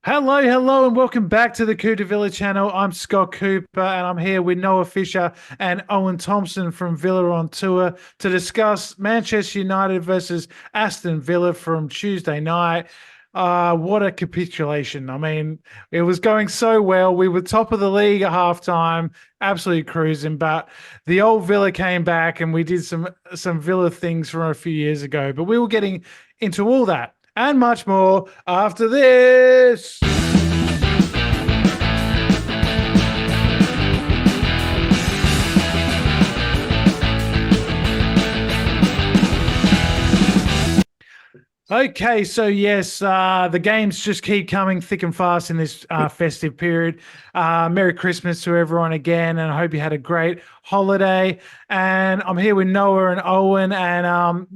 Hello, hello, and welcome back to the Cooter Villa channel. I'm Scott Cooper, and I'm here with Noah Fisher and Owen Thompson from Villa on Tour to discuss Manchester United versus Aston Villa from Tuesday night. What a capitulation. I mean, it was going so well. We were top of the league at halftime, absolutely cruising, but the old Villa came back and we did some Villa things from a few years ago. But we were getting into all that and much more after this. Okay, so yes, the games just keep coming thick and fast in this festive period. Merry Christmas to everyone again, and I hope you had a great holiday. And I'm here with Noah and Owen, and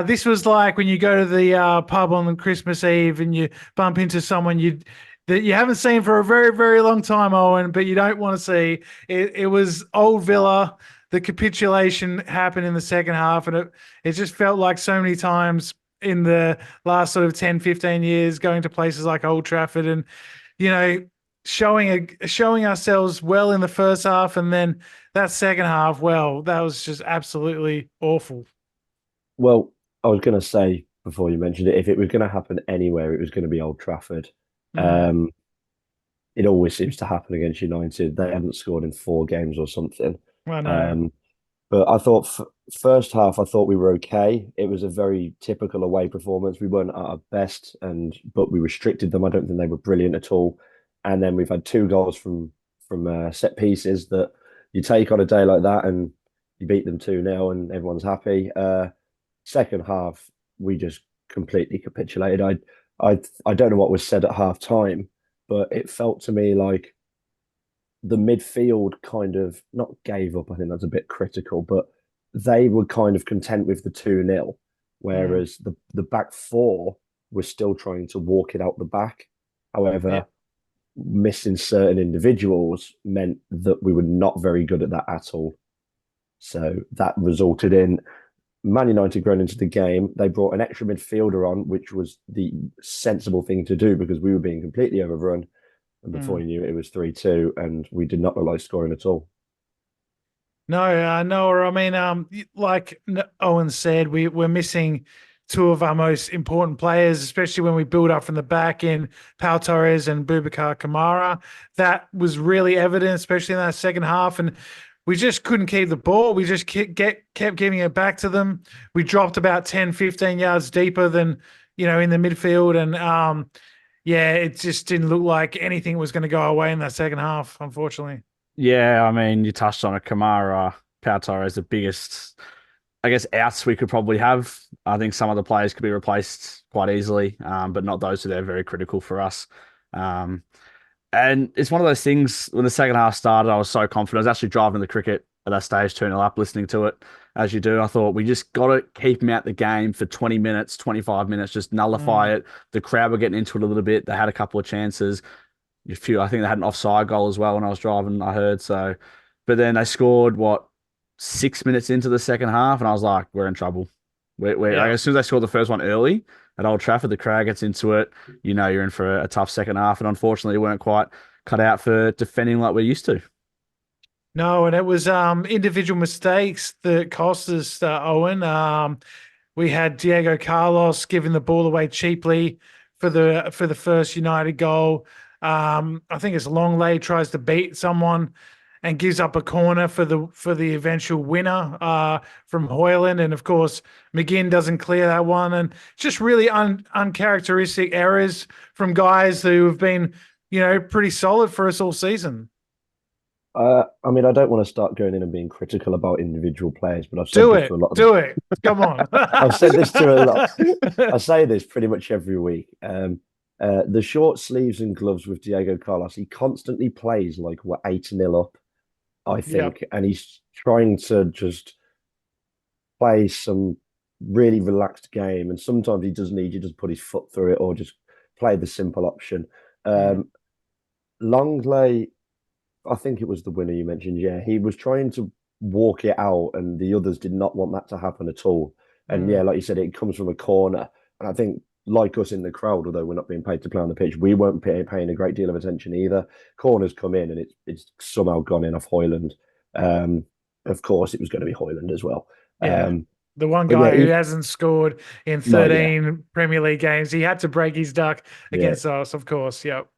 this was like when you go to the pub on Christmas Eve and you bump into someone that you haven't seen for a very, very long time, Owen, but you don't want to see. It was old Villa. The capitulation happened in the second half, and it just felt like so many times in the last sort of 10, 15 years going to places like Old Trafford and, you know, showing ourselves well in the first half, and then that second half, well, that was just absolutely awful. Well, I was going to say before you mentioned it, if it was going to happen anywhere, it was going to be Old Trafford. Mm, Um, it always seems to happen against United. They hadn't scored in 4 games or something. I know. Um, but I thought first half, I thought we were okay. It was a very typical away performance. We weren't at our best, but we restricted them. I don't think they were brilliant at all. And then we've had 2 goals from set pieces that you take on a day like that, and you beat them 2-0, and everyone's happy. Second half, we just completely capitulated. I don't know what was said at half time, but it felt to me like the midfield kind of not gave up. I think that's a bit critical, but they were kind of content with the 2-0, Mm, whereas the back four were still trying to walk it out the back. yeah. However, missing certain individuals meant that we were not very good at that at all. So that resulted in Man United going into the game. They brought an extra midfielder on, which was the sensible thing to do because we were being completely overrun. And before Mm. you knew it, it was 3-2, and we did not look like scoring at all. No, no, I mean, like Owen said, we're missing two of our most important players, especially when we build up from the back in Pau Torres and Boubacar Kamara. That was really evident, especially in that second half, and we just couldn't keep the ball. We just kept giving it back to them. We dropped about 10, 15 yards deeper than in the midfield, and yeah, it just didn't look like anything was going to go away in that second half, unfortunately. Yeah, I mean, you touched on it. Kamara, Pau Torres, the biggest, I guess, outs we could probably have. I think some of the players could be replaced quite easily, but not those who they're very critical for us. Um, and it's one of those things when the second half started, I was so confident. I was actually driving the cricket at that stage, 2-0 up, listening to it as you do. I thought we just got to keep him out the game for 20 minutes, 25 minutes, just nullify Mm. it. The crowd were getting into it a little bit. They had a couple of chances. I think they had an offside goal as well when I was driving, I heard. So, but then they scored, what, 6 minutes into the second half, and I was like, we're in trouble. Like, Yeah. as soon as they scored the first one early at Old Trafford, the crowd gets into it. You know, you're in for a tough second half, and unfortunately, we weren't quite cut out for defending like we're used to. No, and it was individual mistakes that cost us, Owen. We had Diego Carlos giving the ball away cheaply for the first United goal. I think it's Longley tries to beat someone and gives up a corner for the eventual winner from Hoyland, and of course McGinn doesn't clear that one, and just really uncharacteristic errors from guys who have been pretty solid for us all season. I mean, I don't want to start going in and being critical about individual players, but I've said Do this to it, a lot of do it. Come on. I've said this to a lot. I say this pretty much every week. The short sleeves and gloves with Diego Carlos, he constantly plays like we're 8-0 up, I Yeah. think, and he's trying to just play some really relaxed game. And sometimes he does need you to just put his foot through it or just play the simple option. Mm, Um, Longley, I think it was the winner you mentioned. Yeah, he was trying to walk it out, and the others did not want that to happen at all. And yeah, mm, like you said, it comes from a corner, and I think like us in the crowd, although we're not being paid to play on the pitch, we weren't paying a great deal of attention either. Corners come in and it's somehow gone in off Hoyland. Of course, it was going to be Hoyland as well. Yeah. The one But yeah, guy who hasn't scored in no, yeah, 13 Premier League games, he had to break his duck yeah. against us, of course. Yep.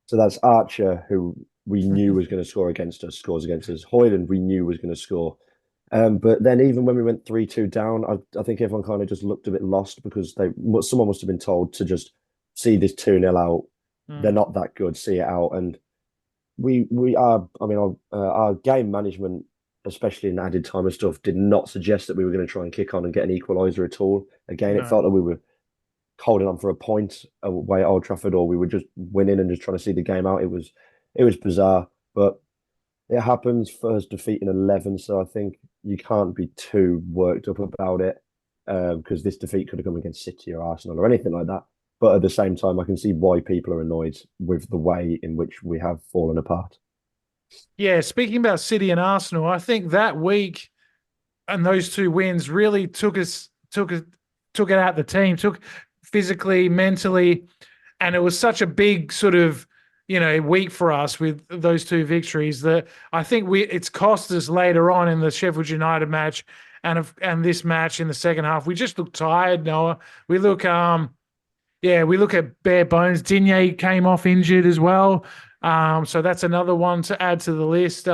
So that's Archer, who we knew was going to score against us, scores against us. Hoyland, we knew was going to score. But then even when we went 3-2 down, I think everyone kind of just looked a bit lost because someone must have been told to just see this 2-0 out. They're not that good, see it out. And we are, I mean, our game management, especially in added time and stuff, did not suggest that we were going to try and kick on and get an equaliser at all. Again, it No. felt that we were holding on for a point away at Old Trafford, or we were just winning and just trying to see the game out. It was bizarre, but it happens. First defeat in 11, so I think you can't be too worked up about it because this defeat could have come against City or Arsenal or anything like that. But at the same time, I can see why people are annoyed with the way in which we have fallen apart. Yeah, speaking about City and Arsenal, I think that week and those two wins really took it out the team, took physically, mentally, and it was such a big sort of week for us with those two victories that I think it's cost us later on in the Sheffield United match and this match in the second half. We just look tired, Noah. We look we look at bare bones. Digne came off injured as well. So that's another one to add to the list.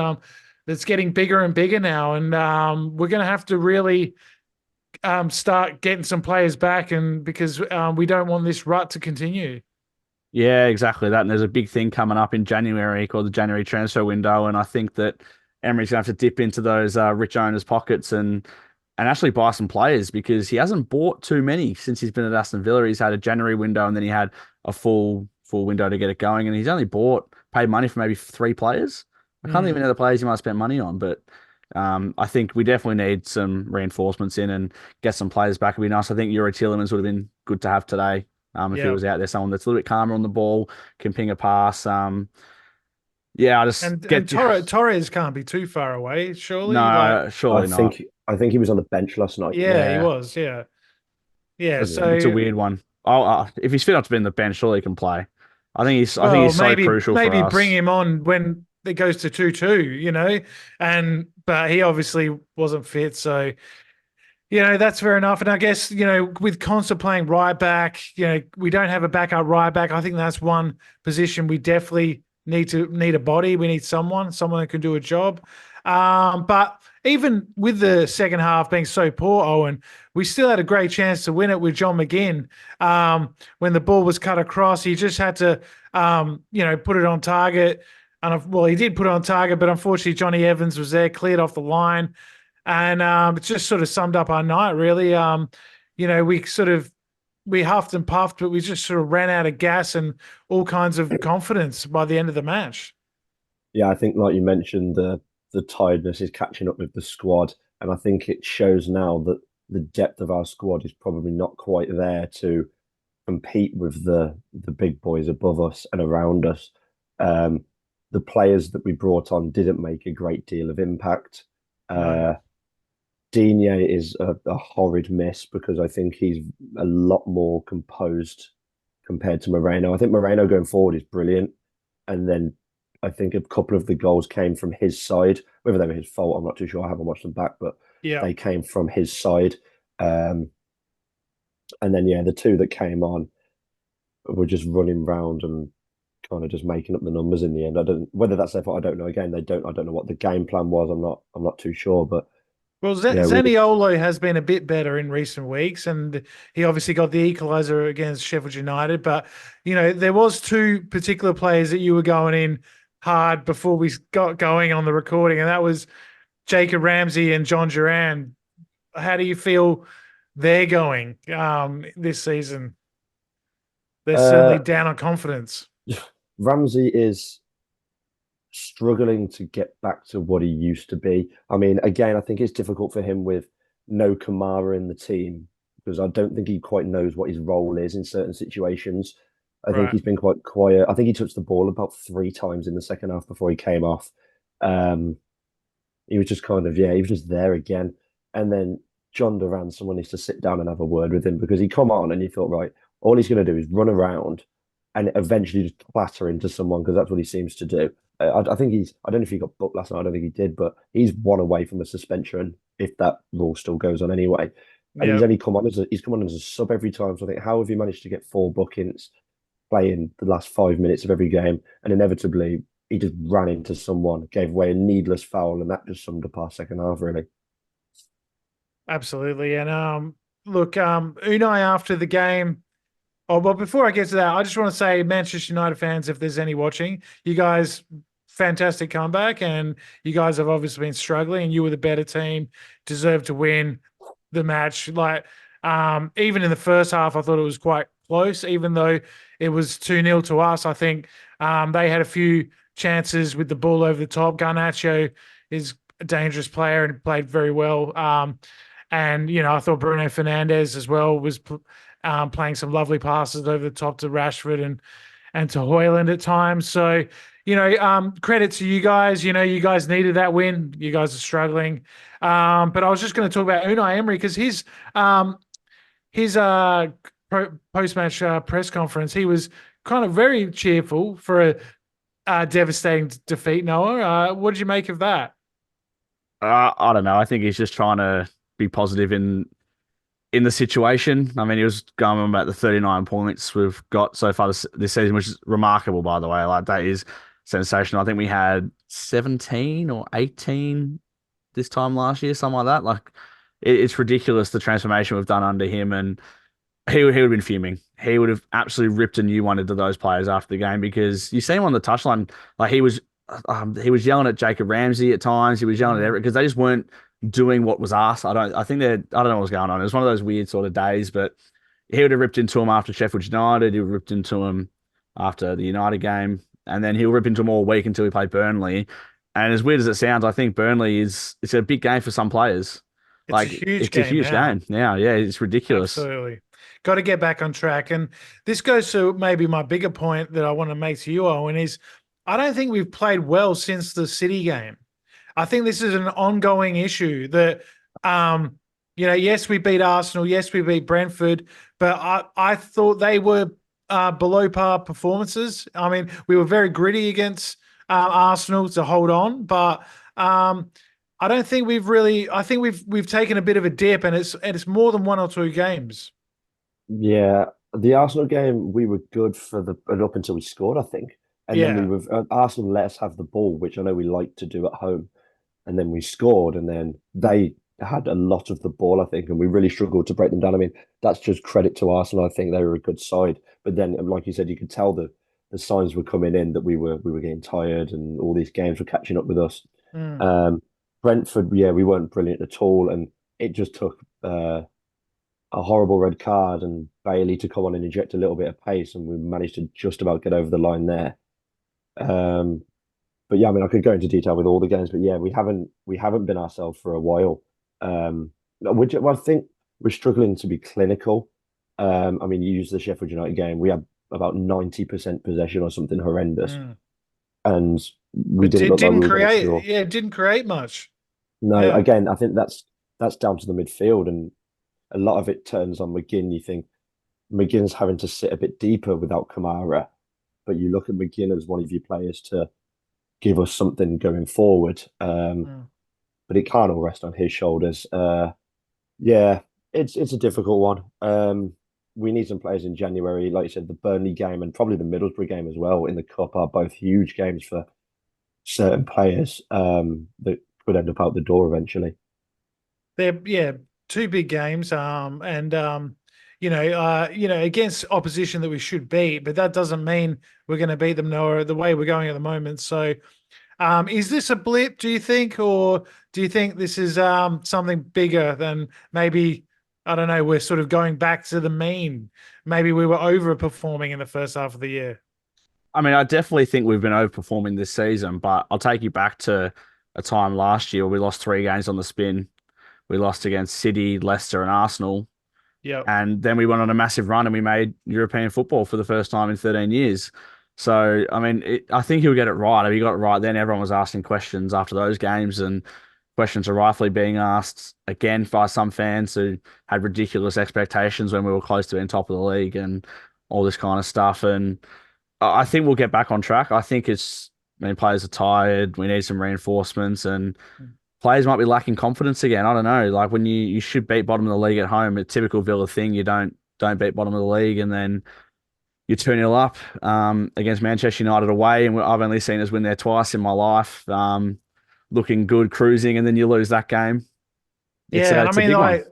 That's getting bigger and bigger now, and we're going to have to really start getting some players back, and because we don't want this rut to continue. Yeah, exactly that. And there's a big thing coming up in January called the January transfer window, and I think that Emery's going to have to dip into those rich owners' pockets and actually buy some players because he hasn't bought too many since he's been at Aston Villa. He's had a January window and then he had a full window to get it going, and he's only paid money for maybe 3 players. I can't even know the players he might have spent money on, but I think we definitely need some reinforcements in and get some players back. It'd be nice. I think Yuri Tielemans would have been good to have today. If he was out there, someone that's a little bit calmer on the ball, can ping a pass. I just and Torres can't be too far away, surely. No, surely not. I think he was on the bench last night. Yeah, he was. Yeah. So it's a weird one. If he's fit enough to be in the bench, surely he can play. I think he's so crucial for us. Maybe bring him on when it goes to 2-2, but he obviously wasn't fit, so that's fair enough. And I guess, with Conser playing right back, we don't have a backup right back. I think that's one position we definitely need a body. We need someone that can do a job. But even with the second half being so poor, Owen, we still had a great chance to win it with John McGinn. When the ball was cut across, he just had to, put it on target. And he did put it on target, but unfortunately, Johnny Evans was there, cleared off the line. And it just sort of summed up our night, really. We huffed and puffed, but we just sort of ran out of gas and all kinds of confidence by the end of the match. Yeah, I think like you mentioned, the tiredness is catching up with the squad, and I think it shows now that the depth of our squad is probably not quite there to compete with the big boys above us and around us. The players that we brought on didn't make a great deal of impact. No. Digne is a horrid miss because I think he's a lot more composed compared to Moreno. I think Moreno going forward is brilliant. And then I think a couple of the goals came from his side. Whether they were his fault, I'm not too sure. I haven't watched them back, but they came from his side. And then, the two that came on were just running round and kind of just making up the numbers in the end. I don't whether that's their fault. I don't know. Again, I don't know what the game plan was. I'm not too sure, but Zaniolo has been a bit better in recent weeks, and he obviously got the equaliser against Sheffield United. But there was two particular players that you were going in hard before we got going on the recording, and that was Jacob Ramsey and John Duran. How do you feel they're going this season? They're certainly down on confidence. Ramsey is struggling to get back to what he used to be. I mean, again, I think it's difficult for him with no Kamara in the team because I don't think he quite knows what his role is in certain situations. I think he's been quite quiet. I think he touched the ball about 3 times in the second half before he came off. He was just kind of, he was just there again. And then John Duran, someone needs to sit down and have a word with him because he come on and you thought, right, All he's going to do is run around and eventually just clatter into someone because that's what he seems to do. I think I don't know if he got booked last night. I don't think he did, but he's one away from a suspension if that rule still goes on anyway. And Yeah, he's come on as a sub every time. So I think, how have you managed to get 4 bookings playing the last 5 minutes of every game? And inevitably, he just ran into someone, gave away a needless foul, and that just summed up our second half, really. absolutely. And look, Unai after the game. Oh, but before I get to that, I just want to say, Manchester United fans, if there's any watching, you guys, fantastic comeback, and you guys have obviously been struggling, and you were the better team, deserved to win the match. Like, even in the first half, I thought it was quite close, even though it was 2-0 to us. I think they had a few chances with the ball over the top. Garnacho is a dangerous player and played very well. And, I thought Bruno Fernandes as well was playing some lovely passes over the top to Rashford and to Hoyland at times. So, credit to you guys. You guys needed that win. You guys are struggling. But I was just going to talk about Unai Emery because his post-match press conference, he was kind of very cheerful for a devastating defeat. Noah, what did you make of that? I don't know. I think he's just trying to be positive in the situation. I mean, he was going on about the 39 points we've got so far this season, which is remarkable, by the way. Like, that is sensational. I think we had 17 or 18 this time last year, something like that. Like, it's ridiculous the transformation we've done under him, and he would have been fuming. He would have absolutely ripped a new one into those players after the game because you see him on the touchline, like he was yelling at Jacob Ramsey at times. He was yelling at Everett because they just weren't doing what was asked. I don't know what was going on. It was one of those weird sort of days, but he would have ripped into him after Sheffield United. He would have ripped into him after the United game, and then he'll rip into him all week until he played Burnley. And as weird as it sounds, I think Burnley it's a big game for some players. It's a Like, huge it's a game huge now. game now. Yeah, it's ridiculous. Absolutely. Got to get back on track. And this goes to maybe my bigger point that I want to make to you, Owen, is I don't think we've played well since the City game. I think this is an ongoing issue that, yes, we beat Arsenal. Yes, we beat Brentford, but I thought they were below par performances. I mean, we were very gritty against Arsenal to hold on, but I don't think we've really. I think we've taken a bit of a dip, and it's more than one or two games. Yeah, the Arsenal game, we were good for the up until we scored, I think. And then we Yeah. were Arsenal let us have the ball, which I know we like to do at home. And then we scored, and then they had a lot of the ball, I think, and we really struggled to break them down. I mean, that's just credit to Arsenal. I think they were a good side, but then, like you said, you could tell the signs were coming in that we were getting tired, and all these games were catching up with us. Mm. Um, Brentford, yeah, we weren't brilliant at all, and it just took a horrible red card and Bailey to come on and inject a little bit of pace, and we managed to just about get over the line there. Um, but yeah, I mean, I could go into detail with all the games, but yeah, we haven't been ourselves for a while. Which I think we're struggling to be clinical. I mean, you use the Sheffield United game. We had about 90% possession or something horrendous, Mm. and we But didn't look like we didn't were going to create. score. Yeah, it didn't create much. No, Yeah. again, I think that's down to the midfield, and a lot of it turns on McGinn. You think McGinn's having to sit a bit deeper without Kamara, but you look at McGinn as one of your players to give us something going forward. Mm. But it can't all rest on his shoulders. Yeah, it's a difficult one. We need some players in January, like you said, the Burnley game and probably the Middlesbrough game as well in the cup are both huge games for certain players that could end up out the door eventually. They're two big games. And against opposition that we should beat, but that doesn't mean we're going to beat them. No, the way we're going at the moment. So, is this a blip? Do you think, or do you think this is something bigger than maybe? I don't know. We're sort of going back to the mean. Maybe we were overperforming in the first half of the year. I mean, I definitely think we've been overperforming this season, but I'll take you back to a time last year where we lost 3 games on the spin. We lost against City, Leicester, and Arsenal. Yeah. And then we went on a massive run and we made European football for the first time in 13 years. So, I mean, I think he'll get it right. If he got it right, then everyone was asking questions after those games. And Questions are rightfully being asked again by some fans who had ridiculous expectations when we were close to being top of the league and all this kind of stuff. And I think we'll get back on track. I think players are tired. We need some reinforcements, and players might be lacking confidence again. I don't know. Like when you should beat bottom of the league at home, a typical Villa thing. You don't beat bottom of the league, and then you 2-0 up against Manchester United away, and I've only seen us win there twice in my life. Looking good, cruising, and then you lose that game. Yeah, and I It's a mean, big one.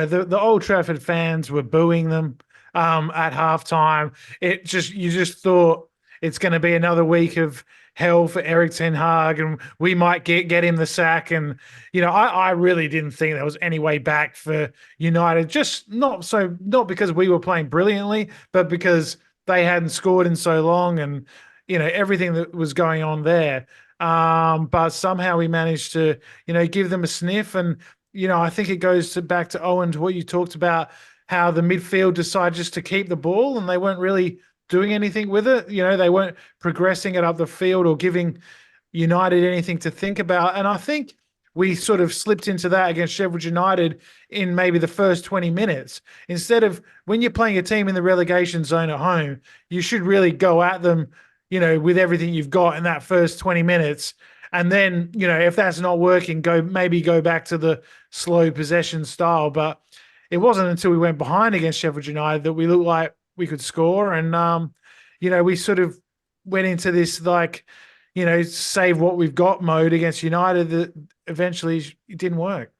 like, the Old Trafford fans were booing them at halftime. You just thought it's going to be another week of hell for Eric Ten Hag, and we might get him the sack. And I really didn't think there was any way back for United. Just not because we were playing brilliantly, but because they hadn't scored in so long, and everything that was going on there. But somehow we managed to give them a sniff. And I think it goes back to Owen, to what you talked about, how the midfield decided just to keep the ball and they weren't really doing anything with it. They weren't progressing it up the field or giving United anything to think about. And I think we sort of slipped into that against Sheffield United in maybe the first 20 minutes. Instead of, when you're playing a team in the relegation zone at home, you should really go at them, with everything you've got in that first 20 minutes. And then, if that's not working, go back to the slow possession style. But it wasn't until we went behind against Sheffield United that we looked like we could score. And, we sort of went into this, like, save what we've got mode against United that eventually it didn't work.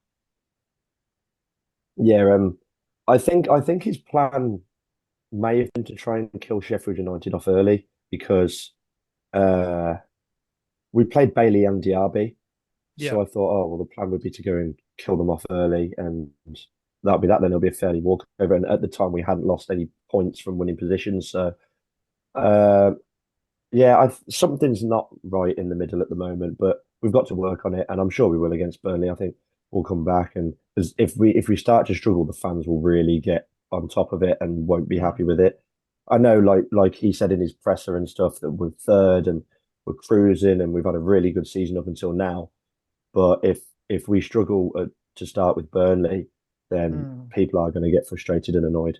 Yeah, I think his plan may have been to try and kill Sheffield United off early because uh we played Bailey and Diaby. Yeah. So I thought, oh well, the plan would be to go and kill them off early, and that'll be that. Then it'll be a fairly walkover. And at the time, we hadn't lost any points from winning positions, so uh, yeah, something's not right in the middle at the moment, but we've got to work on it, and I'm sure we will against Burnley. I think we'll come back, and if we start to struggle, the fans will really get on top of it and won't be happy with it. I know, like he said in his presser and stuff, that we're third and we're cruising, and we've had a really good season up until now. But if we struggle to start with Burnley, then people are going to get frustrated and annoyed.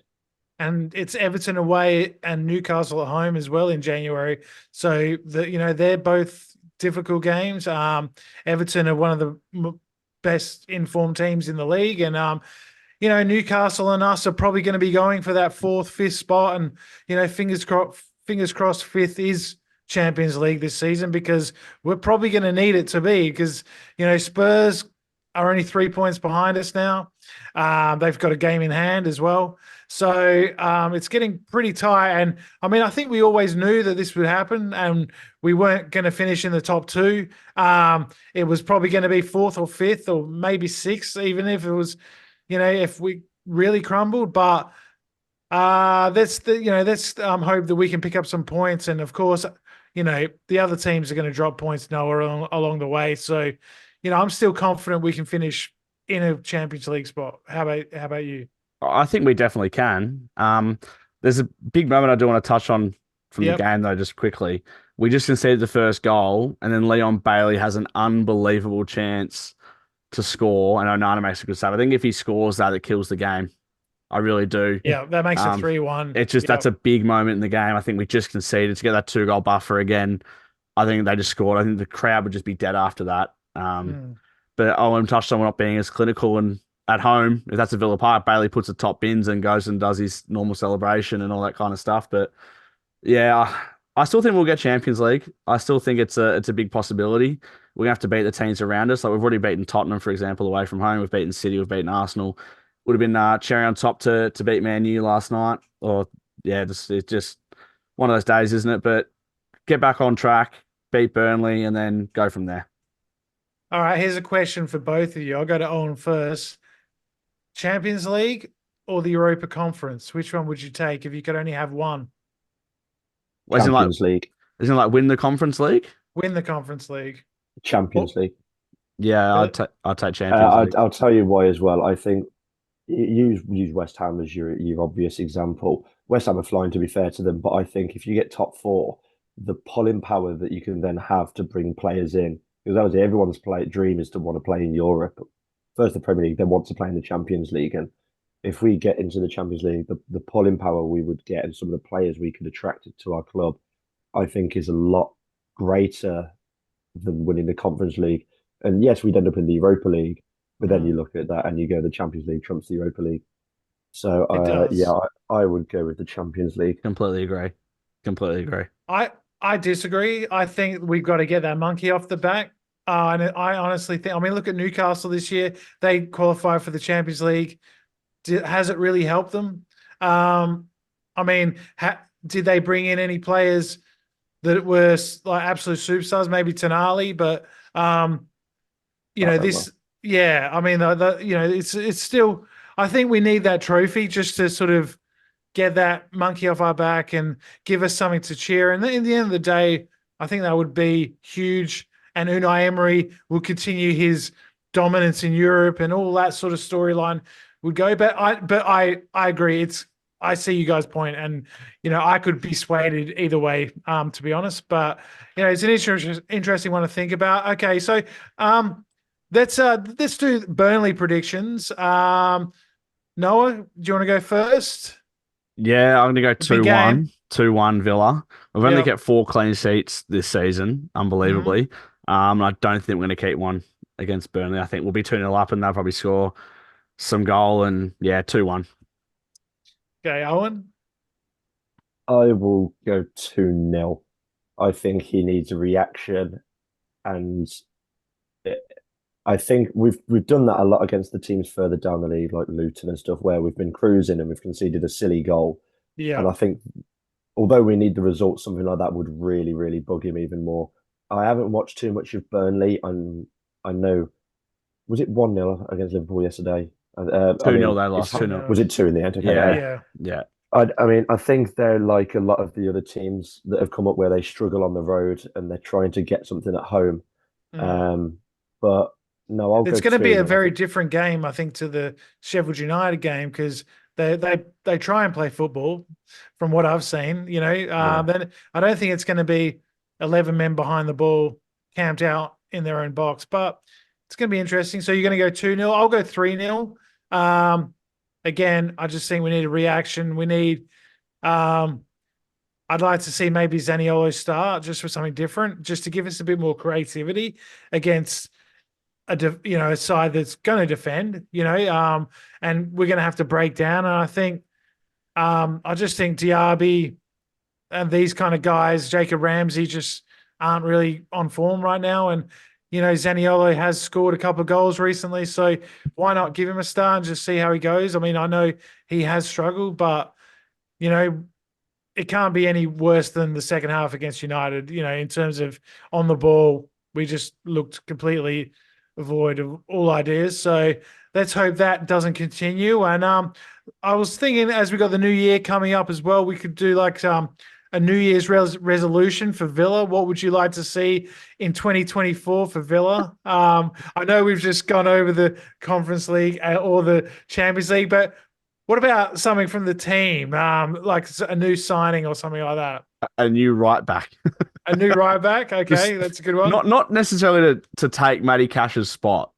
And it's Everton away and Newcastle at home as well in January. So they're both difficult games. Everton are one of the best informed teams in the league, and Newcastle and us are probably going to be going for that fourth, fifth spot. And fingers crossed, fifth is Champions League this season, because we're probably going to need it to be, because Spurs are only 3 points behind us now. They've got a game in hand as well. So it's getting pretty tight. And I mean, I think we always knew that this would happen, and we weren't going to finish in the top two. It was probably going to be fourth or fifth or maybe sixth, even if it was, if we really crumbled. But let's hope that we can pick up some points. And of course, the other teams are going to drop points now along the way. So, I'm still confident we can finish in a Champions League spot. How about you? I think we definitely can. There's a big moment I do want to touch on from the game, though, just quickly. We just conceded the first goal, and then Leon Bailey has an unbelievable chance to score, and Onana makes a good save. I think if he scores that, it kills the game. I really do. Yeah, that makes it 3-1. It's just that's a big moment in the game. I think we just conceded to get that 2-goal buffer again. I think they just scored. I think the crowd would just be dead after that. But Owen touched on not being as clinical, and at home, if that's a Villa Park, Bailey puts the top bins and goes and does his normal celebration and all that kind of stuff. But yeah, I still think we'll get Champions League. I still think it's a big possibility. We're gonna have to beat the teams around us. Like we've already beaten Tottenham, for example, away from home. We've beaten City. We've beaten Arsenal. Would have been cherry on top to beat Man U last night. Or yeah, it's just one of those days, isn't it? But get back on track, beat Burnley, and then go from there. All right, here's a question for both of you. I'll go to Owen first. Champions League or the Europa Conference? Which one would you take if you could only have one? Champions League. Isn't it like win the Conference League? Win the Conference League. Champions League. Yeah, I'd take Champions League. I'll tell you why as well. I think use West Ham as your obvious example. West Ham are flying, to be fair to them, but I think if you get top four, the pulling power that you can then have to bring players in because obviously everyone's dream is to want to play in Europe. First, the Premier League, they want to play in the Champions League, and if we get into the Champions League, the pulling power we would get and some of the players we could attract to our club, I think, is a lot greater than winning the Conference League. And yes, we'd end up in the Europa League, but then you look at that and you go the Champions League trumps the Europa League. So It does. yeah, I would go with the Champions League. Completely agree. Completely agree. I disagree. I think we've got to get that monkey off the back. And I honestly think, I mean, look at Newcastle this year. They qualified for the Champions League. Has it really helped them? I mean, did they bring in any players that were like absolute superstars? Maybe Tonali, but you know this. Yeah, I mean, you know, it's still. I think we need that trophy just to sort of get that monkey off our back and give us something to cheer. And in the end of the day, I think that would be huge. And Unai Emery will continue his dominance in Europe and all that sort of storyline would go. But I agree. I see you guys' point, and you know I could be swayed either way, to be honest. But you know it's an interesting one to think about. Okay, so let's do Burnley predictions. Noah, do you want to go first? Yeah, I'm going to go Big game. 2-1. 2-1 Villa. We've only Yep. kept 4 clean sheets this season, unbelievably. I don't think we're going to keep one against Burnley. I think we'll be 2-0 up and they'll probably score some goal and, yeah, 2-1. Okay, Owen. I will go 2-0. I think he needs a reaction, and I think we've done that a lot against the teams further down the league, like Luton and stuff, where we've been cruising and we've conceded a silly goal. Yeah. And I think, although we need the result, something like that would really, really bug him even more. I haven't watched too much of Burnley, and I know, was it 1-0 against Liverpool yesterday? 2-0 they lost. 2-0. Was it 2 in the end? Okay. Yeah. I mean, I think they're like a lot of the other teams that have come up where they struggle on the road and they're trying to get something at home. But no, I'll go. It's going to be a 2-0. very different game, I think, to the Sheffield United game because they try and play football, from what I've seen. You know, then I don't think it's going to be 11 men behind the ball camped out in their own box, but it's going to be interesting. So you're going to go 2-0. I'll go 3-0. Again, I just think we need a reaction. We need. I'd like to see maybe Zaniolo start just for something different, just to give us a bit more creativity against a side that's going to defend, and we're going to have to break down. And I think, I just think Diaby and these kind of guys, Jacob Ramsey, just aren't really on form right now. And, Zaniolo has scored a couple of goals recently. So why not give him a start and just see how he goes? I mean, I know he has struggled, but, it can't be any worse than the second half against United, in terms of on the ball. We just looked completely void of all ideas. So let's hope that doesn't continue. And I was thinking, as we got the new year coming up as well, we could do like a New Year's resolution for Villa. What would you like to see in 2024 for Villa? I know we've just gone over the Conference League or the Champions League, but what about something from the team, like a new signing or something like that? A new right back. A new right back? Okay, that's a good one. Not necessarily to take Matty Cash's spot.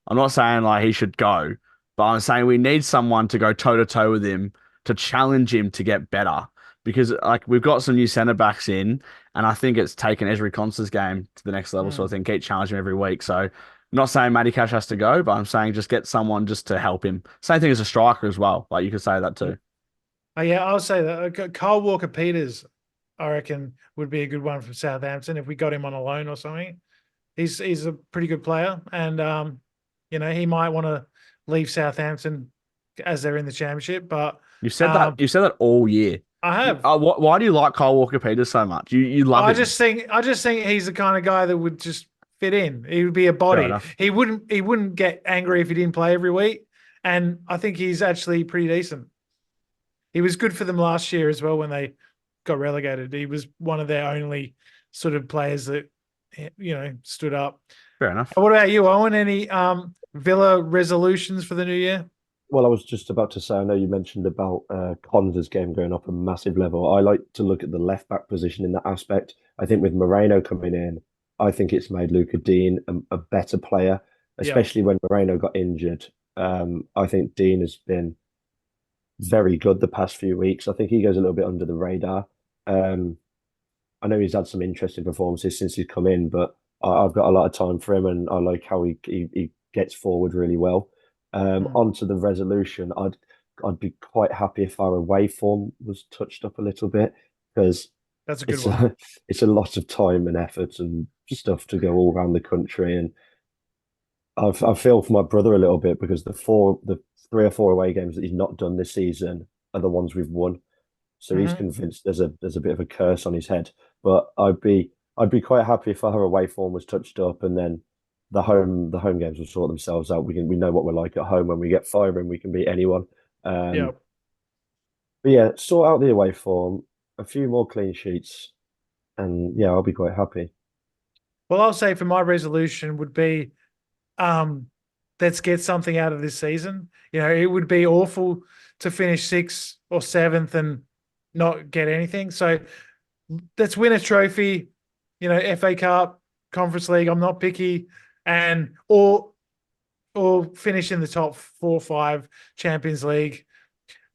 I'm not saying like he should go, but I'm saying we need someone to go toe-to-toe with him to challenge him to get better. Because like we've got some new centre backs in, and I think it's taken Ezri Konsa's game to the next level. So I think keep challenging him every week. So I'm not saying Matty Cash has to go, but I'm saying just get someone just to help him. Same thing as a striker as well. Like you could say that too. Oh, yeah, I'll say that. Kyle Walker-Peters, I reckon, would be a good one from Southampton if we got him on a loan or something. He's a pretty good player, and he might want to leave Southampton as they're in the Championship. But you've said that. You've said that all year. I have. Why do you like Kyle Walker-Peters so much? You love him. I just think he's the kind of guy that would just fit in. He would be a body. He wouldn't get angry if he didn't play every week. And I think he's actually pretty decent. He was good for them last year as well when they got relegated. He was one of their only sort of players that, stood up. Fair enough. What about you, Owen? Any Villa resolutions for the new year? Well, I was just about to say, I know you mentioned about Konsa's game going up a massive level. I like to look at the left back position in that aspect. I think with Moreno coming in, I think it's made Luca Dean a better player, Yeah. especially when Moreno got injured. I think Dean has been very good the past few weeks. I think he goes a little bit under the radar. Um, I know he's had some interesting performances since he's come in, but I've got a lot of time for him, and I like how he gets forward really well. Onto the resolution, I'd be quite happy if our away form was touched up a little bit because That's a good it's one. it's a lot of time and effort and stuff to go all around the country, and I feel for my brother a little bit because the 3 or 4 away games that he's not done this season are the ones we've won. So he's Mhm. convinced there's a bit of a curse on his head. But I'd be quite happy if our away form was touched up, and then the home games will sort themselves out. We know what we're like at home when we get firing, we can beat anyone. Yeah. But yeah, sort out the away form, a few more clean sheets, and yeah, I'll be quite happy. Well, I'll say for my resolution would be, um, let's get something out of this season. It would be awful to finish 6th or 7th and not get anything. So let's win a trophy, FA Cup, Conference League. I'm not picky, and or finish in the top 4 or 5 Champions League.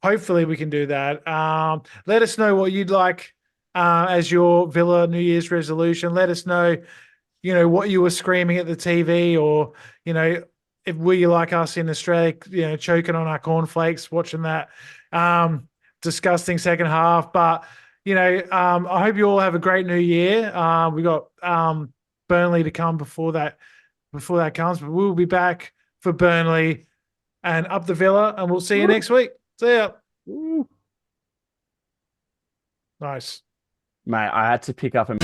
Hopefully, we can do that. Let us know what you'd like as your Villa New Year's resolution. Let us know, what you were screaming at the TV, or if were you like us in Australia, choking on our cornflakes, watching that disgusting second half. But I hope you all have a great New Year. We got Burnley to come before that comes, but we'll be back for Burnley and up the Villa, and we'll see you next week. See ya. Woo. Nice. Mate, I had to pick up a